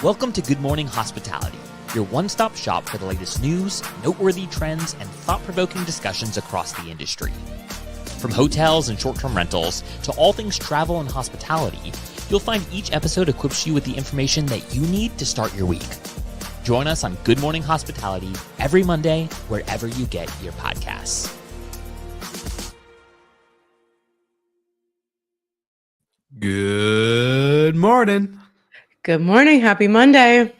Welcome to Good Morning Hospitality, your one-stop shop for the latest news, noteworthy trends, and thought-provoking discussions across the industry. From hotels and short-term rentals to all things travel and hospitality, you'll find each episode equips you with the information that you need to start your week. Join us on Good Morning Hospitality every Monday, wherever you get your podcasts. Good morning. Good morning. Happy Monday.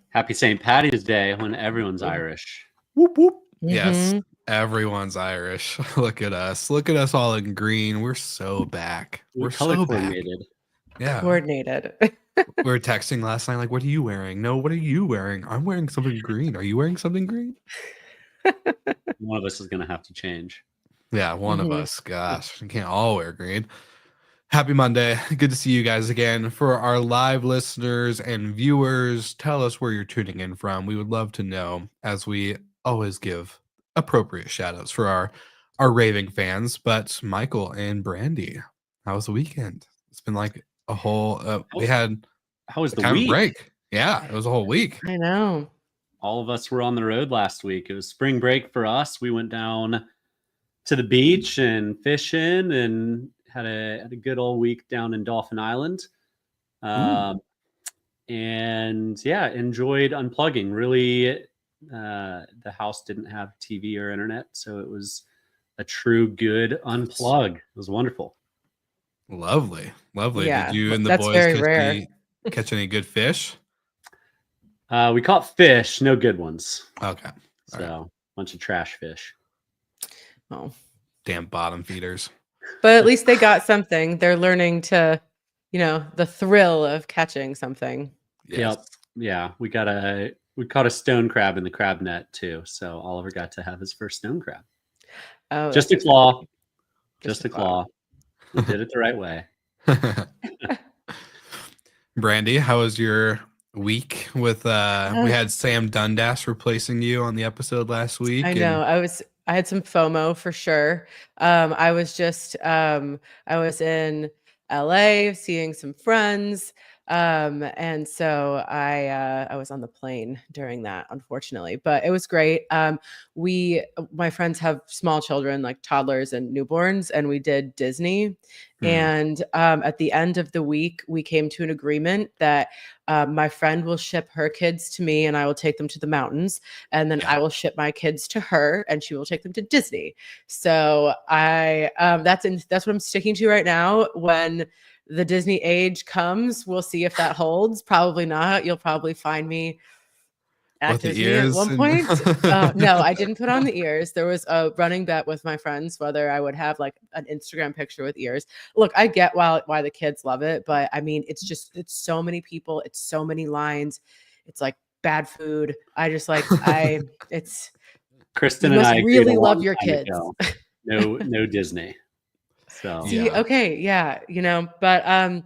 Happy St. Patty's Day when everyone's Irish. Whoop, whoop. Mm-hmm. Yes, everyone's Irish. Look at us. Look at us all in green. We're so back. We're color so coordinated. Back. Yeah. Coordinated. We were texting last night, like, what are you wearing? No, what are you wearing? I'm wearing something green. Are you wearing something green? One of us is going to have to change. Yeah, one of us. Gosh, we can't all wear green. Happy Monday. Good to see you guys again. For our live listeners and viewers, tell us where you're tuning in from. We would love to know, as we always give appropriate shout outs for our raving fans. But Michael and Brandy, how was the weekend? It's been like a whole How was the kind of week? break. Yeah, it was a whole week. I know. All of us were on the road last week. It was spring break for us. We went down to the beach and fishing and had a good old week down in Dolphin Island. And yeah, enjoyed unplugging. Really, the house didn't have TV or internet, so it was a true good unplug. It was wonderful. Lovely. Yeah, Did you and the that's boys very rare. catch any good fish? We caught fish, no good ones. Okay. So All right. bunch of trash fish. Oh, Damn bottom feeders. but at least they got something. They're learning to, the thrill of catching something. Yes. Yep. Yeah. We caught a stone crab in the crab net too. So Oliver got to have his first stone crab. Oh, Just a claw. Just Just a a claw. We did it the right way. Brandy, how was your week with we had Sam Dundas replacing you on the episode last week? I know. I had some FOMO for sure. I was in LA seeing some friends. And so I was on the plane during that, unfortunately, but it was great. My friends have small children, like toddlers and newborns, and we did Disney. And at the end of the week, we came to an agreement that my friend will ship her kids to me and I will take them to the mountains, and then I will ship my kids to her and she will take them to Disney. So that's what I'm sticking to right now. When the Disney age comes, we'll see if that holds. Probably not. You'll probably find me at Disney at one point. No, I didn't put on the ears. There was a running bet with my friends whether I would have like an Instagram picture with ears. Look, I get why the kids love it, but I mean, it's so many people, it's so many lines, it's like bad food. It's Kristen you and must I really love your kids. No Disney. So See, okay, yeah, but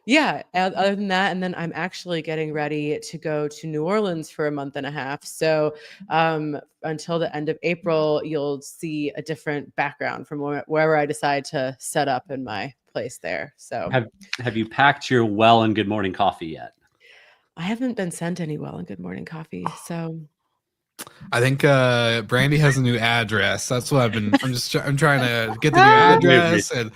yeah, other than that, and then I'm actually getting ready to go to New Orleans for a month and a half. So until the end of April, you'll see a different background from wherever I decide to set up in my place there. So have you packed your Well and Good Morning coffee yet? I haven't been sent any Well and Good Morning coffee. So I think Brandy has a new address. That's what I'm trying to get the new address, and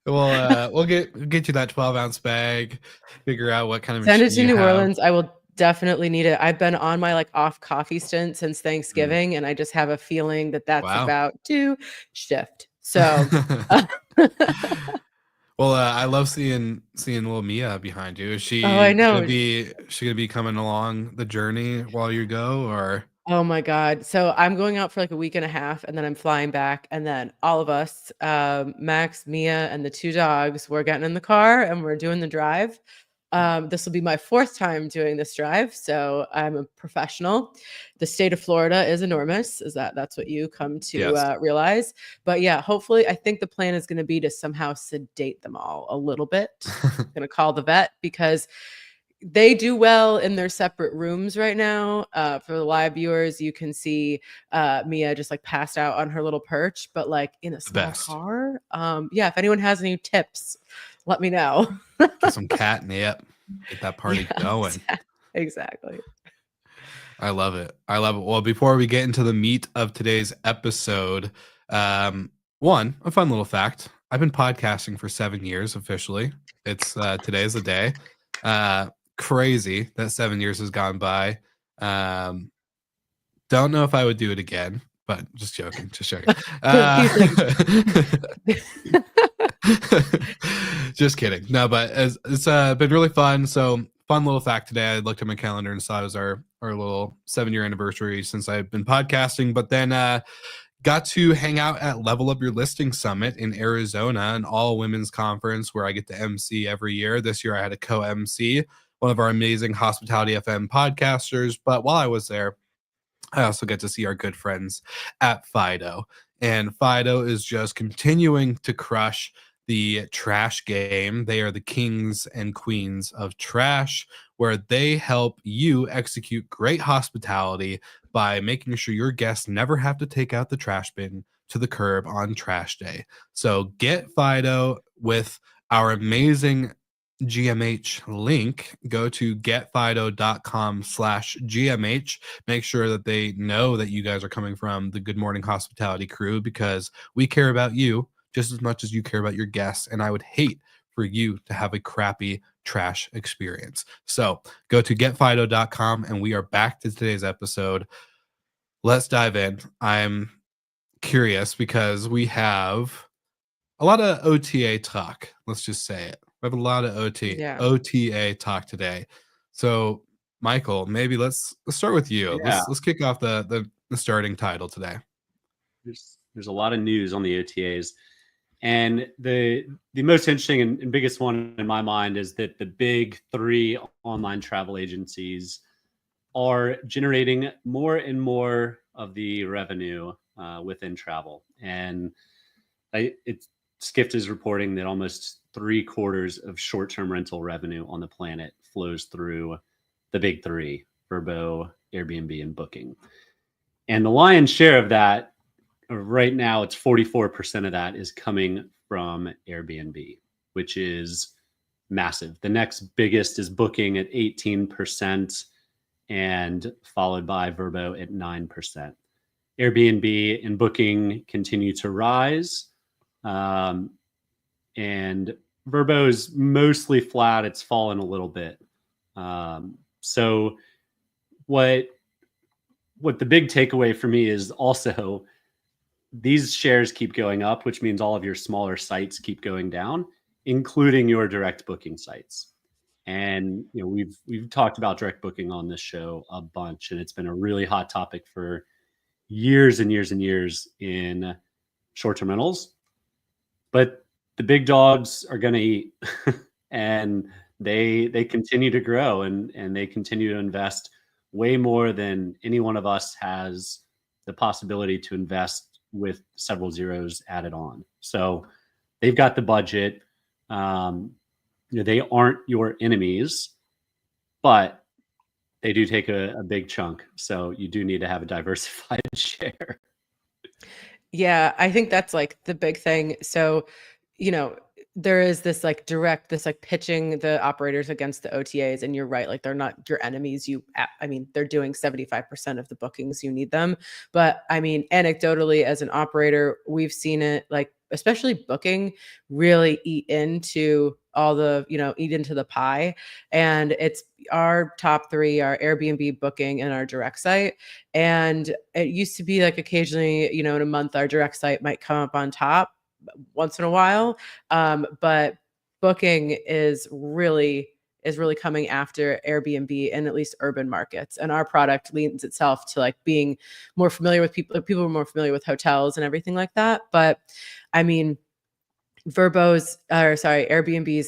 we'll get you that 12-ounce bag. Figure out what kind of send it to New Orleans. I will definitely need it. I've been on my off coffee stint since Thanksgiving, and I just have a feeling that that's about to shift. So. Well, I love seeing little Mia behind you. Is she? Oh, I know. Gonna be coming along the journey while you go, or? Oh my God. So I'm going out for like a week and a half, and then I'm flying back, and then all of us, Max, Mia, and the two dogs, we're getting in the car and we're doing the drive. This will be my fourth time doing this drive, so I'm a professional. The state of Florida is enormous. That's what you come to realize? But yeah, hopefully, I think the plan is going to be to somehow sedate them all a little bit. I'm going to call the vet because they do well in their separate rooms right now. For the live viewers, you can see Mia just like passed out on her little perch, but like in a small car. Yeah, if anyone has any tips, let me know. Get some catnip. Get that party going. Exactly. I love it. I love it. Well, before we get into the meat of today's episode, one, a fun little fact. I've been podcasting for 7 years officially. It's today's the day. Crazy that 7 years has gone by. Don't know if I would do it again, but just joking, just joking. He's like, Just kidding. No, but it's been really fun. So fun little fact today. I looked at my calendar and saw it was our little 7-year anniversary since I've been podcasting. But then got to hang out at Level Up Your Listing Summit in Arizona, an all women's conference where I get to MC every year. This year I had a co-MC, one of our amazing Hospitality FM podcasters. But while I was there, I also get to see our good friends at Fido. And Fido is just continuing to crush the trash game. They are the kings and queens of trash, where they help you execute great hospitality by making sure your guests never have to take out the trash bin to the curb on trash day. So get Fido with our amazing GMH link. Go to getfido.com/GMH. Make sure that they know that you guys are coming from the Good Morning Hospitality crew, because we care about you just as much as you care about your guests. And I would hate for you to have a crappy trash experience. So go to getfido.com, and we are back to today's episode. Let's dive in. I'm curious because we have a lot of OTA talk. Let's just say it. We have a lot of OTA talk today. So, Michael, maybe let's start with you. Yeah. Let's kick off the starting title today. There's a lot of news on the OTAs, and the most interesting and biggest one in my mind is that the big 3 online travel agencies are generating more and more of the revenue within travel. And Skift is reporting that almost 3/4 of short-term rental revenue on the planet flows through the big 3, Vrbo, Airbnb, and Booking. And the lion's share of that, right now, it's 44% of that is coming from Airbnb, which is massive. The next biggest is Booking at 18%, and followed by Vrbo at 9%. Airbnb and Booking continue to rise. And Vrbo is mostly flat. It's fallen a little bit. So what the big takeaway for me is also these shares keep going up, which means all of your smaller sites keep going down, including your direct booking sites. And we've talked about direct booking on this show a bunch, and it's been a really hot topic for years and years and years in short-term rentals. But the big dogs are going to eat, and they continue to grow, and they continue to invest way more than any one of us has the possibility to invest with several zeros added on. So they've got the budget. They aren't your enemies, but they do take a big chunk. So you do need to have a diversified share. Yeah, I think that's like the big thing. So, there is this like pitching the operators against the OTAs, and you're right, like they're not your enemies. They're doing 75% of the bookings. You need them. But anecdotally, as an operator, we've seen it, like especially Booking, really eat into the pie. And it's our top 3 are Airbnb, Booking, and our direct site. And it used to be like occasionally, in a month, our direct site might come up on top once in a while. But Booking is really coming after Airbnb in at least urban markets. And our product leans itself to like being more familiar with people are more familiar with hotels and everything like that. But Airbnb's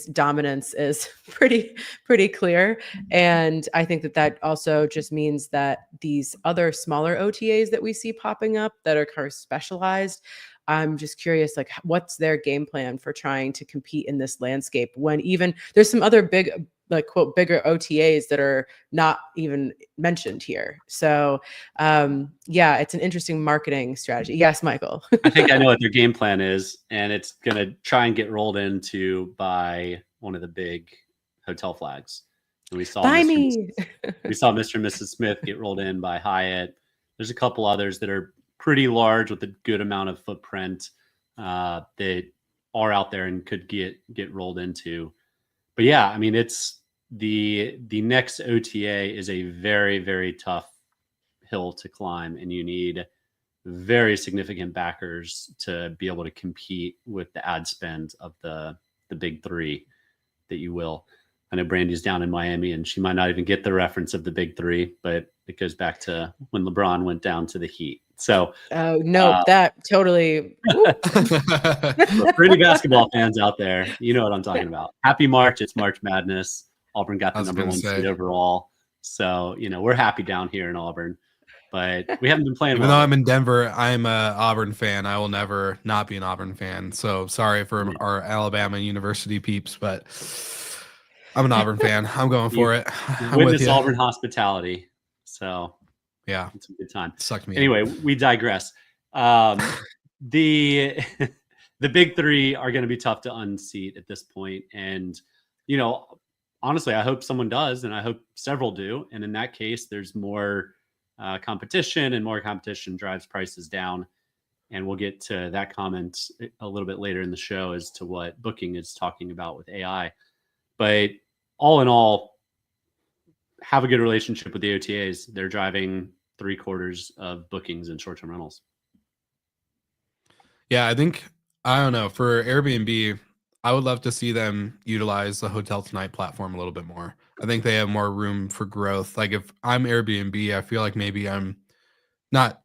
dominance is pretty clear. And I think that also just means that these other smaller OTAs that we see popping up that are kind of specialized, I'm just curious, like, what's their game plan for trying to compete in this landscape when even there's some other big, like, quote, bigger OTAs that are not even mentioned here. So, it's an interesting marketing strategy. Yes, Michael. I think I know what their game plan is, and it's going to try and get rolled into by one of the big hotel flags. And we saw Buy Mr. and me. Mrs. We saw Mr. and Mrs. Smith get rolled in by Hyatt. There's a couple others that are pretty large with a good amount of footprint that are out there and could get rolled into. But yeah, I mean, it's the next OTA is a very, very tough hill to climb, and you need very significant backers to be able to compete with the ad spend of the big three, that you will. I know Brandy's down in Miami, and she might not even get the reference of the big three, but it goes back to when LeBron went down to the Heat. So, Oh, nope, that totally. for any basketball fans out there, you know what I'm talking about. Happy March. It's March Madness. Auburn got the number 1 seed overall. So, we're happy down here in Auburn, but we haven't been playing Even well. though I'm in Denver, I'm a Auburn fan. I will never not be an Auburn fan. So sorry for our Alabama University peeps, but I'm an Auburn fan. I'm going for it. I'm with Witness you. Auburn hospitality. So yeah, it's a good time. Sucked me anyway, in. we digress. The big three are going to be tough to unseat at this point. And, honestly, I hope someone does, and I hope several do. And in that case, there's more competition, and more competition drives prices down. And we'll get to that comment a little bit later in the show as to what Booking is talking about with AI. But all in all, have a good relationship with the OTAs. They're driving 3/4 of bookings and short-term rentals. Yeah, I don't know, for Airbnb, I would love to see them utilize the Hotel Tonight platform a little bit more. I think they have more room for growth. Like if I'm Airbnb, I feel like maybe I'm not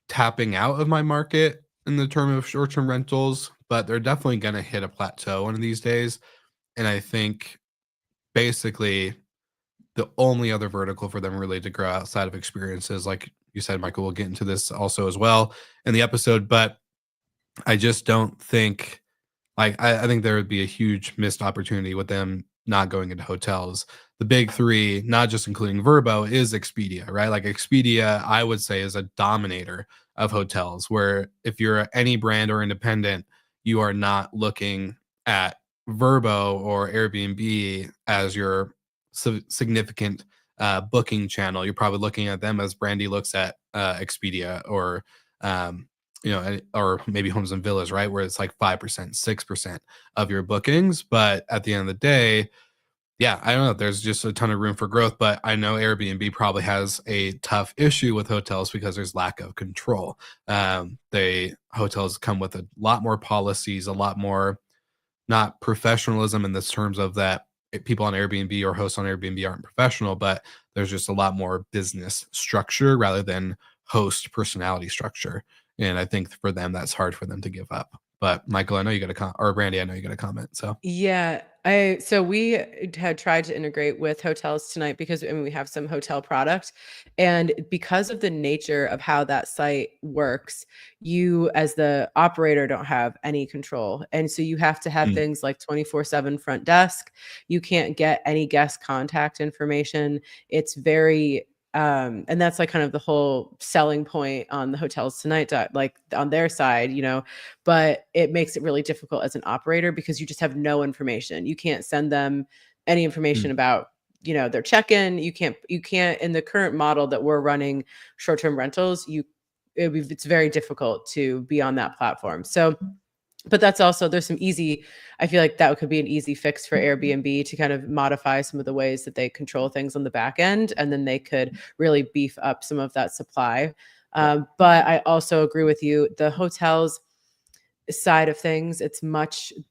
tapping out of my market in the term of short-term rentals, but they're definitely going to hit a plateau one of these days. And I think basically the only other vertical for them really to grow outside of experiences, like you said, Michael, we'll get into this also as well in the episode, but I just don't think, I think there would be a huge missed opportunity with them not going into hotels. The big three, not just including Vrbo, is Expedia, right? Like Expedia, I would say, is a dominator of hotels, where if you're any brand or independent, you are not looking at Vrbo or Airbnb as your significant booking channel. You're probably looking at them as Brandy looks at Expedia, or or maybe Homes and Villas, right? Where it's like 5%, 6% of your bookings. But at the end of the day, yeah, I don't know. There's just a ton of room for growth, but I know Airbnb probably has a tough issue with hotels because there's lack of control. Hotels come with a lot more policies, a lot more, not professionalism in this terms of that people on Airbnb or hosts on Airbnb aren't professional, but there's just a lot more business structure rather than host personality structure. And I think for them, that's hard for them to give up. But Michael, I know you got a or Brandy, I know you got a comment. So Yeah, so we had tried to integrate with Hotels Tonight because we have some hotel product, and because of the nature of how that site works, you as the operator don't have any control, and so you have to have things like 24/7 front desk. You can't get any guest contact information. It's very and that's like kind of the whole selling point on the Hotels Tonight, like on their side, but it makes it really difficult as an operator because you just have no information. You can't send them any information about, their check-in. You can't in the current model that we're running short-term rentals, it's very difficult to be on that platform. So, but that's also, I feel like that could be an easy fix for Airbnb to kind of modify some of the ways that they control things on the back end, and then they could really beef up some of that supply. But I also agree with you. The hotels side of things,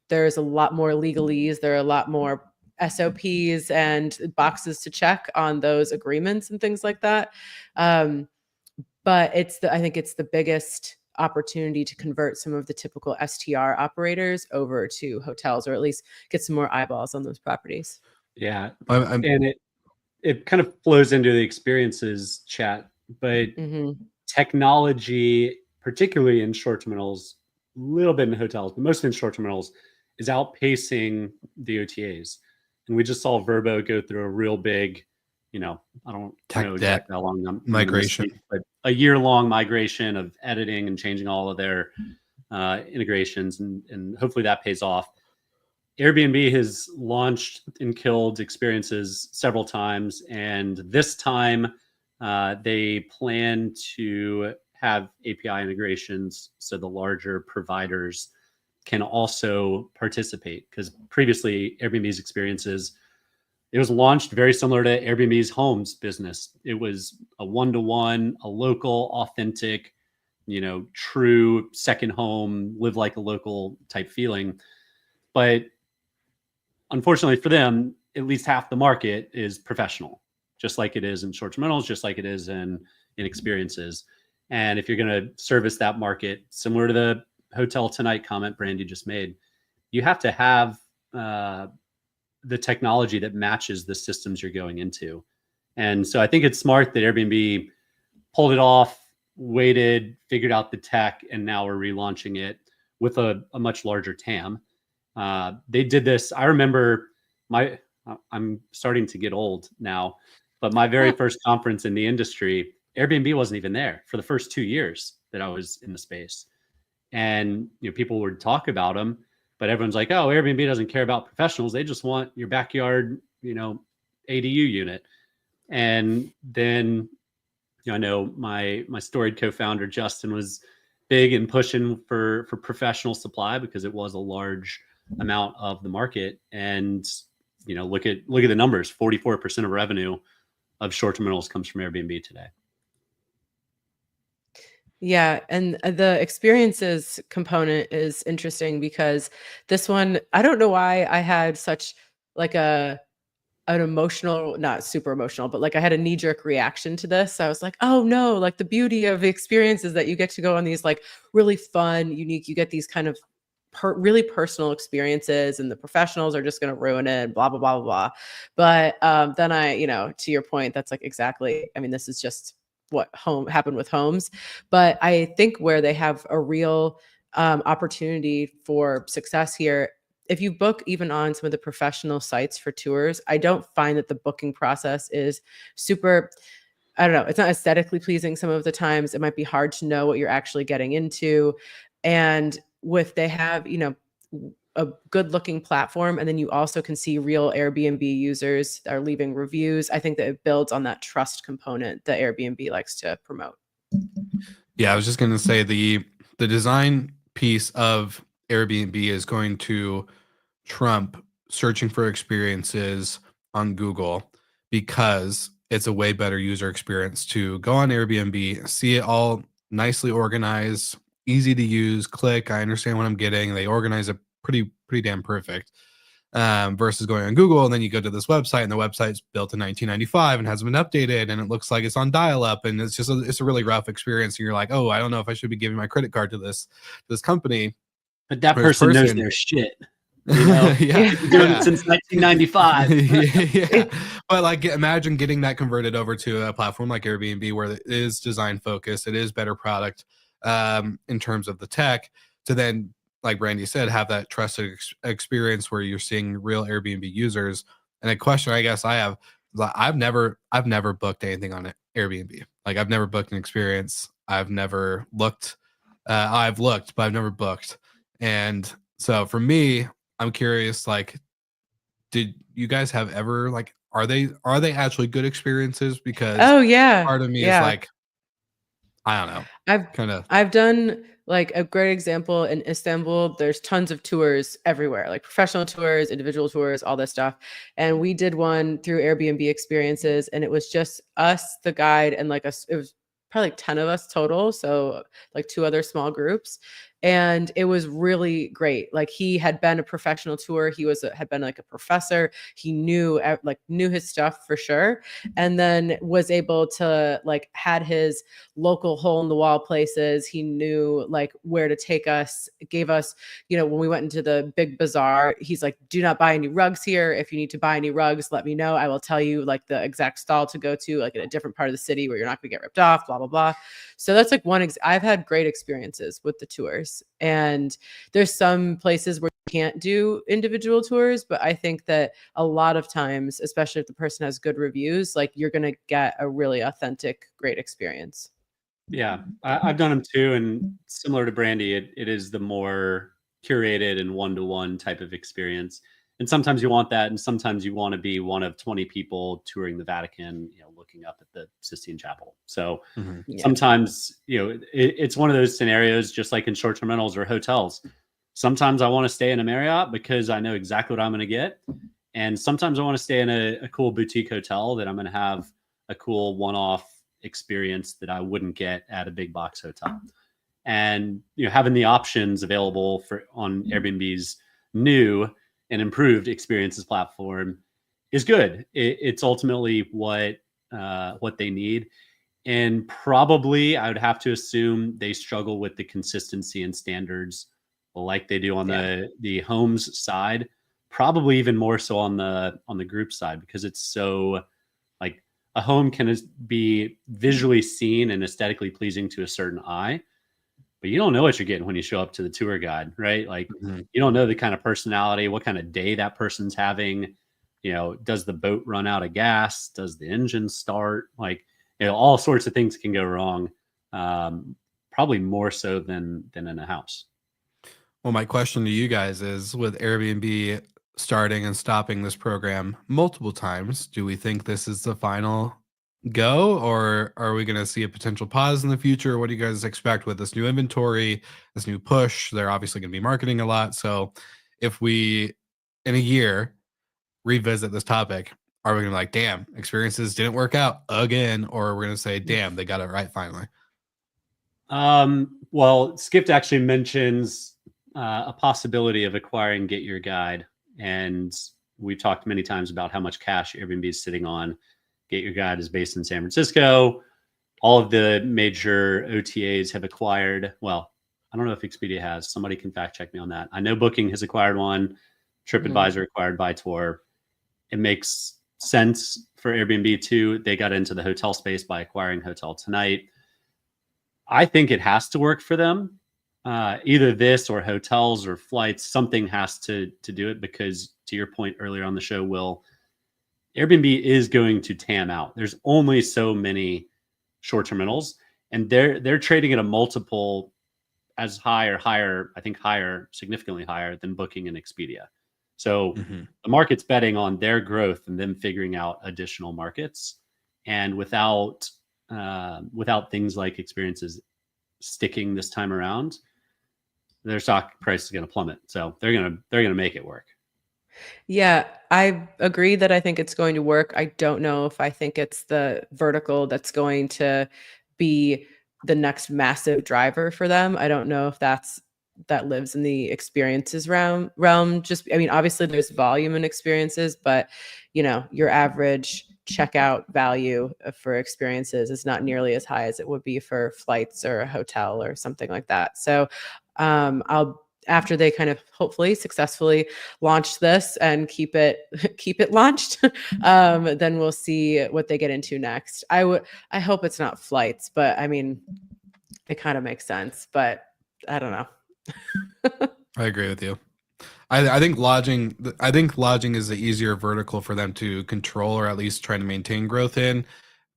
there's a lot more legalese. There are a lot more SOPs and boxes to check on those agreements and things like that. But I think it's the biggest opportunity to convert some of the typical STR operators over to hotels, or at least get some more eyeballs on those properties. Yeah. And it kind of flows into the experiences chat, but technology, particularly in short-term rentals, a little bit in hotels, but mostly in short-term rentals, is outpacing the OTAs. And we just saw Vrbo go through a real big, I don't know exactly how long migration, but a year-long migration of editing and changing all of their integrations, and hopefully that pays off. Airbnb has launched and killed experiences several times, and this time they plan to have API integrations so the larger providers can also participate. Because previously, Airbnb's experiences, it was launched very similar to Airbnb's homes business. It was a one-to-one, a local, authentic, true second home, live like a local type feeling. But unfortunately for them, at least half the market is professional, just like it is in short-term rentals, just like it is in experiences. And if you're going to service that market, similar to the hotel tonight comment Brandy just made, you have to have the technology that matches the systems you're going into. And so I think it's smart that Airbnb pulled it off, waited, figured out the tech, and now we're relaunching it with a much larger TAM. They did this. I remember I'm starting to get old now, but my very first conference in the industry, Airbnb wasn't even there for the first 2 years that I was in the space. And people would talk about them, but everyone's like, oh, Airbnb doesn't care about professionals. They just want your backyard, ADU unit. And then, I know my storied co-founder, Justin, was big and pushing for professional supply because it was a large amount of the market. And, look at the numbers, 44% of revenue of short-term rentals comes from Airbnb today. Yeah, and the experiences component is interesting because this one, I don't know why I had such like an emotional, not super emotional, but like I had a knee-jerk reaction to this. I was like, oh no, like the beauty of the experience is that you get to go on these like really fun, unique, you get these kind of really personal experiences, and the professionals are just going to ruin it, blah, blah, blah, blah, blah. But then to your point, that's like exactly, I mean, this is just what happened with homes. But I think where they have a real opportunity for success here, if you book even on some of the professional sites for tours, I don't find that the booking process is super, I don't know, it's not aesthetically pleasing some of the times. It might be hard to know what you're actually getting into. And they have, a good looking platform, and then you also can see real Airbnb users that are leaving reviews. I think that it builds on that trust component that Airbnb likes to promote. Yeah, I was just going to say the design piece of Airbnb is going to trump searching for experiences on Google, because it's a way better user experience to go on Airbnb, see it all nicely organized, easy to use, click, I understand what I'm getting. They organize it pretty damn perfect. Versus going on Google, and then you go to this website, and the website's built in 1995 and hasn't been updated, and it looks like it's on dial-up, and it's a really rough experience. And you're like, oh, I don't know if I should be giving my credit card to this company. But that person knows their shit. Yeah, doing it since 1995. yeah. But like, imagine getting that converted over to a platform like Airbnb, where it is design focused, it is better product in terms of the tech, to then, like Brandy said, have that trusted experience where you're seeing real Airbnb users. And a question I guess I have, I've never booked anything on Airbnb. Like, I've never booked an experience. I've never looked. I've looked, but I've never booked. And so for me, I'm curious, like, did you guys have ever, like, are they actually good experiences? Because part of me is like, I don't know. I've done like a great example in Istanbul. There's tons of tours everywhere, like professional tours, individual tours, all this stuff. And we did one through Airbnb experiences, and it was just us, the guide, and like it was probably like 10 of us total. So like 2 other small groups. And it was really great. Like, he had been a professional tour. He had been like a professor. He knew his stuff for sure. And then was able to had his local hole in the wall places. He knew like where to take us, gave us, when we went into the big bazaar, he's like, do not buy any rugs here. If you need to buy any rugs, let me know. I will tell you like the exact stall to go to, like in a different part of the city where you're not going to get ripped off, blah, blah, blah. So that's like one, I've had great experiences with the tours. And there's some places where you can't do individual tours, but I think that a lot of times, especially if the person has good reviews, like you're going to get a really authentic, great experience. Yeah, I've done them too. And similar to Brandy, it is the more curated and one-to-one type of experience. And sometimes you want that, and sometimes you want to be one of 20 people touring the Vatican, looking up at the Sistine Chapel. So Yeah. sometimes, it's one of those scenarios, just like in short-term rentals or hotels. Sometimes I want to stay in a Marriott because I know exactly what I'm going to get. And sometimes I want to stay in a cool boutique hotel that I'm going to have a cool one-off experience that I wouldn't get at a big box hotel. And having the options available on Airbnb's new and improved experiences platform is good. It's ultimately what they need. And probably I would have to assume they struggle with the consistency and standards like they do on the homes side, probably even more so on the group side, because it's so like a home can be visually seen and aesthetically pleasing to a certain eye, but you don't know what you're getting when you show up to the tour guide, right? Like you don't know the kind of personality, what kind of day that person's having. Does the boat run out of gas? Does the engine start? Like, all sorts of things can go wrong. Probably more so than in a house. Well, my question to you guys is, with Airbnb starting and stopping this program multiple times, do we think this is the final go, or are we going to see a potential pause in the future? What do you guys expect with this new inventory, this new push? They're obviously going to be marketing a lot. So if we, in a year, revisit this topic, are we going to be like, damn, experiences didn't work out again? Or we're going to say, damn, they got it right finally? Well, Skip actually mentions a possibility of acquiring Get Your Guide. And we've talked many times about how much cash Airbnb is sitting on. Get Your Guide is based in San Francisco. All of the major OTAs have acquired. Well, I don't know if Expedia has. Somebody can fact check me on that. I know Booking has acquired one. TripAdvisor acquired Viator. It makes sense for Airbnb too. They got into the hotel space by acquiring Hotel Tonight. I think it has to work for them. Either this or hotels or flights, something has to do it, because to your point earlier on the show, Will, Airbnb is going to TAM out. There's only so many short-term rentals, and they're trading at a multiple as high or higher, I think higher, significantly higher than Booking and Expedia. So the market's betting on their growth and them figuring out additional markets. And without things like experiences sticking this time around, their stock price is going to plummet. So they're going to make it work. Yeah, I agree that I think it's going to work. I don't know if I think it's the vertical that's going to be the next massive driver for them. I don't know if that lives in the experiences realm. Just, I mean, obviously there's volume in experiences, but your average checkout value for experiences is not nearly as high as it would be for flights or a hotel or something like that. So after they kind of hopefully successfully launch this and keep it launched, then we'll see what they get into next. I hope it's not flights, but I mean, it kind of makes sense, but I don't know. I agree with you. I think lodging is the easier vertical for them to control, or at least try to maintain growth in.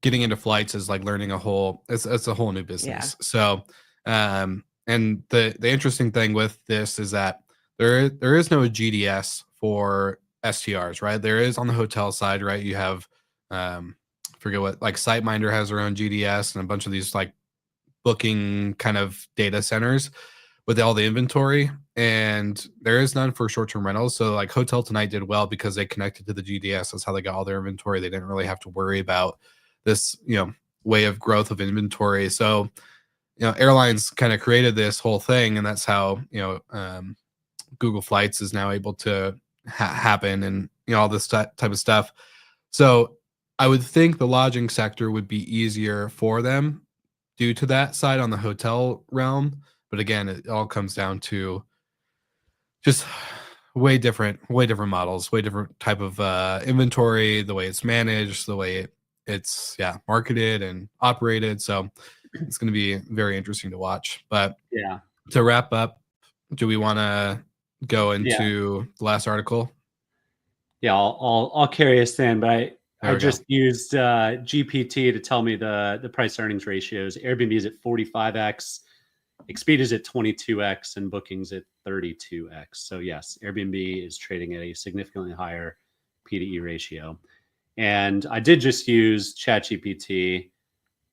Getting into flights is like learning it's a whole new business. Yeah. So, and the interesting thing with this is that there is no GDS for STRs, right? There is on the hotel side, right? You have, forget what, like SiteMinder has their own GDS, and a bunch of these like booking kind of data centers with all the inventory, and there is none for short-term rentals. So like Hotel Tonight did well because they connected to the GDS. That's how they got all their inventory. They didn't really have to worry about this, way of growth of inventory. So, airlines kind of created this whole thing, and that's how, Google Flights is now able to happen, and, all this type of stuff. So I would think the lodging sector would be easier for them due to that side on the hotel realm. But again, it all comes down to just way different models, way different type of inventory, the way it's managed, the way it's marketed and operated. So it's going to be very interesting to watch. But to wrap up, do we want to go into the last article? Yeah, I'll carry us in, but I just used GPT to tell me the price earnings ratios. Airbnb is at 45x, Expedia's at 22x and Booking's at 32x. So yes, Airbnb is trading at a significantly higher P to E ratio. And I did just use ChatGPT.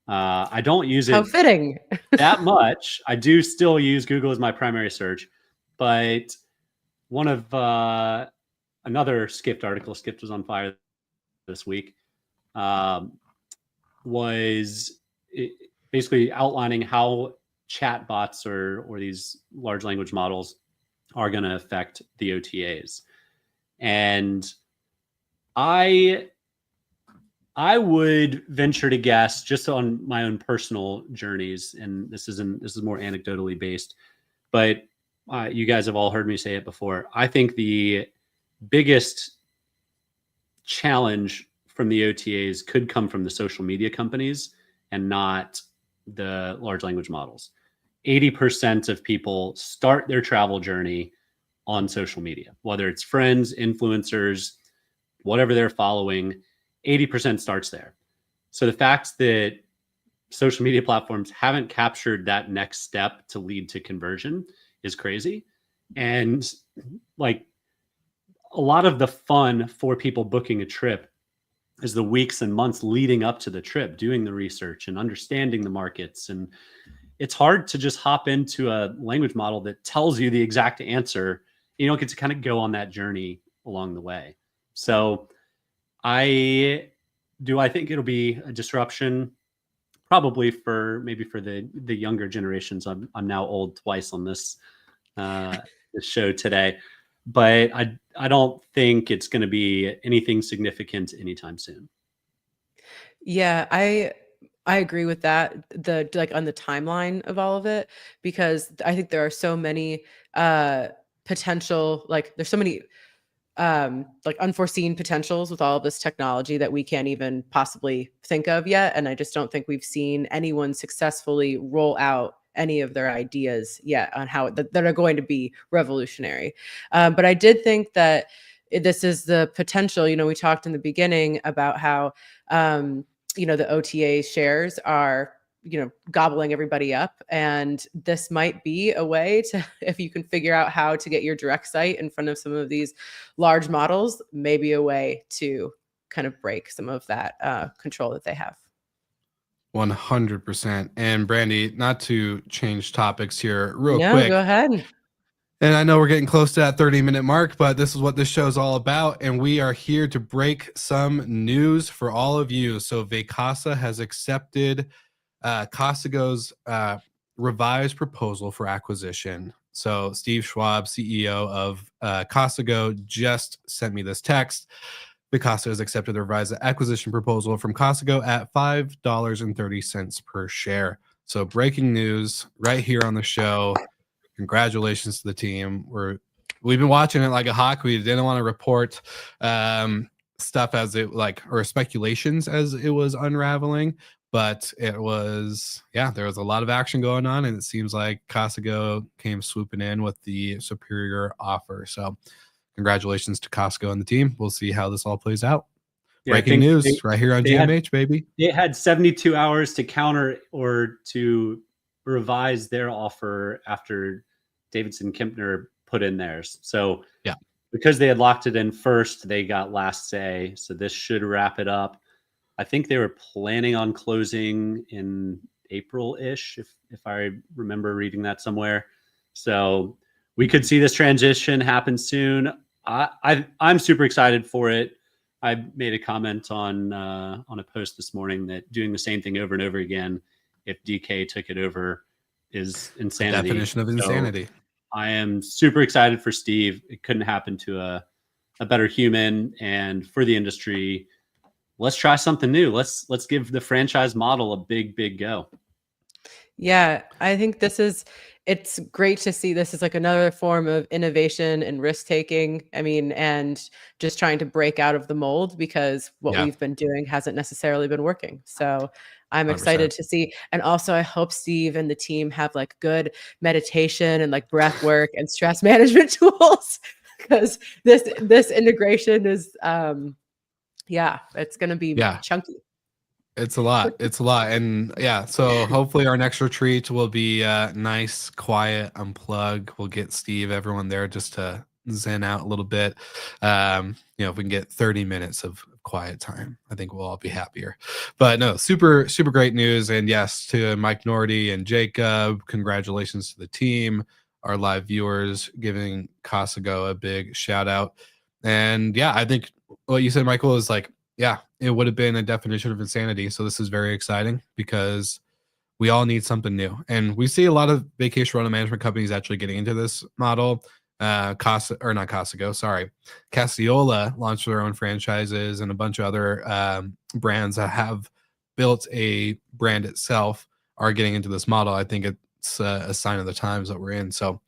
I don't use How it fitting. that much. I do still use Google as my primary search, but one of another Skipped article, Skipped was on fire this week, was basically outlining how chatbots or these large language models are going to affect the OTAs. And I would venture to guess, just on my own personal journeys, and this is more anecdotally based, but you guys have all heard me say it before. I think the biggest challenge from the OTAs could come from the social media companies and not the large language models. 80% of people start their travel journey on social media, whether it's friends, influencers, whatever they're following, 80% starts there. So the fact that social media platforms haven't captured that next step to lead to conversion is crazy. And like, a lot of the fun for people booking a trip is the weeks and months leading up to the trip, doing the research and understanding the markets. And it's hard to just hop into a language model that tells you the exact answer. You don't get to kind of go on that journey along the way. So I think it'll be a disruption, probably for the younger generations. I'm now old twice on this show today, but I don't think it's going to be anything significant anytime soon. Yeah, I agree with that. On the timeline of all of it, because I think there are so many potential, there's so many unforeseen potentials with all of this technology that we can't even possibly think of yet. And I just don't think we've seen anyone successfully roll out any of their ideas yet on how that are going to be revolutionary. But I did think that this is the potential. We talked in the beginning about how, the OTA shares are gobbling everybody up. And this might be a way to, if you can figure out how to get your direct site in front of some of these large models, maybe a way to kind of break some of that control that they have. 100%. And Brandy, not to change topics here real No, quick. go ahead. And I know we're getting close to that 30-minute mark, but this is what this show is all about. And we are here to break some news for all of you. So Vacasa has accepted Casago's revised proposal for acquisition. So Steve Schwab, CEO of Casago, just sent me this text. Vacasa has accepted the revised acquisition proposal from Casago at $5.30 per share. So breaking news right here on the show. Congratulations to the team. We've been watching it like a hawk. We didn't want to report stuff as it or speculations as it was unraveling, but it was, there was a lot of action going on, and it seems like Casago came swooping in with the superior offer. So congratulations to Casago and the team. We'll see how this all plays out. Breaking news right here on GMH, baby. They had 72 hours to counter or to revise their offer after Davidson Kempner put in theirs. So because they had locked it in first, they got last say. So this should wrap it up. I think they were planning on closing in April-ish, if I remember reading that somewhere. So we could see this transition happen soon. I'm super excited for it. I made a comment on a post this morning that doing the same thing over and over again, if DK took it over, is insanity. Definition of insanity. So I am super excited for Steve. It couldn't happen to a better human, and for the industry, let's try something new. Let's give the franchise model a big go. Yeah, I think it's great to see this as another form of innovation and risk taking. I mean, and just trying to break out of the mold, because what we've been doing hasn't necessarily been working. So I'm excited 100%. to see. And also I hope Steve and the team have good meditation and breath work and stress management tools, because this integration is, it's going to be chunky. It's a lot. It's a lot. And yeah, so hopefully our next retreat will be nice, quiet, unplug. We'll get Steve, everyone there just to zen out a little bit. If we can get 30 minutes of quiet time, I think we'll all be happier. But no, super, super great news. And yes, to Mike Nordy and Jacob, congratulations to the team, our live viewers, giving Casago a big shout out. And yeah, I think what you said, Michael, is like, yeah, it would have been a definition of insanity. So this is very exciting because we all need something new. And we see a lot of vacation rental management companies actually getting into this model. Cassiola launched their own franchises, and a bunch of other brands that have built a brand itself are getting into this model. I think it's a sign of the times that we're in. So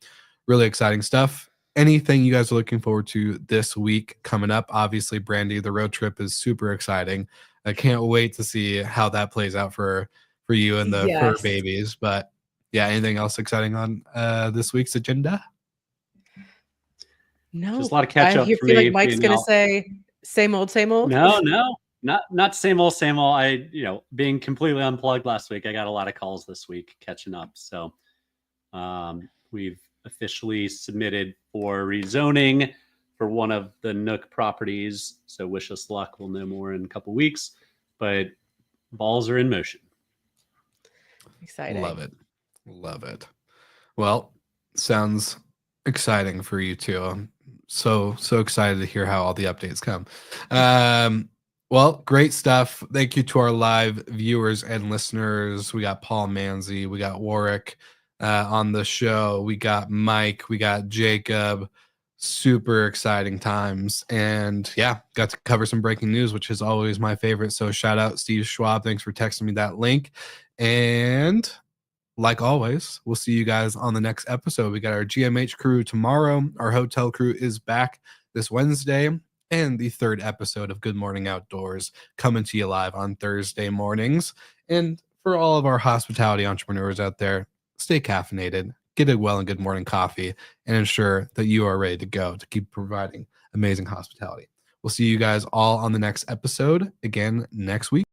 really exciting stuff. Anything you guys are looking forward to this week coming up? Obviously, Brandy, the road trip is super exciting. I can't wait to see how that plays out for you and the fur Yes. babies. But yeah, anything else exciting on this week's agenda? No, Just a lot of catch I up for feel me. like Mike's gonna say same old, same old. No, not same old, same old. Being completely unplugged last week, I got a lot of calls this week catching up. So we've officially submitted for rezoning for one of the Nook properties. So wish us luck. We'll know more in a couple weeks, but balls are in motion. Exciting. Love it. Well, sounds exciting for you too. I'm so excited to hear how all the updates come. Well, great stuff. Thank you to our live viewers and listeners. We got Paul Manzi, we got Warwick on the show, we got Mike, we got Jacob. Super exciting times. And yeah, got to cover some breaking news, which is always my favorite. So shout out Steve Schwab. Thanks for texting me that link. And like always, we'll see you guys on the next episode. We got our GMH crew tomorrow. Our hotel crew is back this Wednesday. And the third episode of Good Morning Outdoors coming to you live on Thursday mornings. And for all of our hospitality entrepreneurs out there, stay caffeinated, get a well and good morning coffee, and ensure that you are ready to go to keep providing amazing hospitality. We'll see you guys all on the next episode again next week.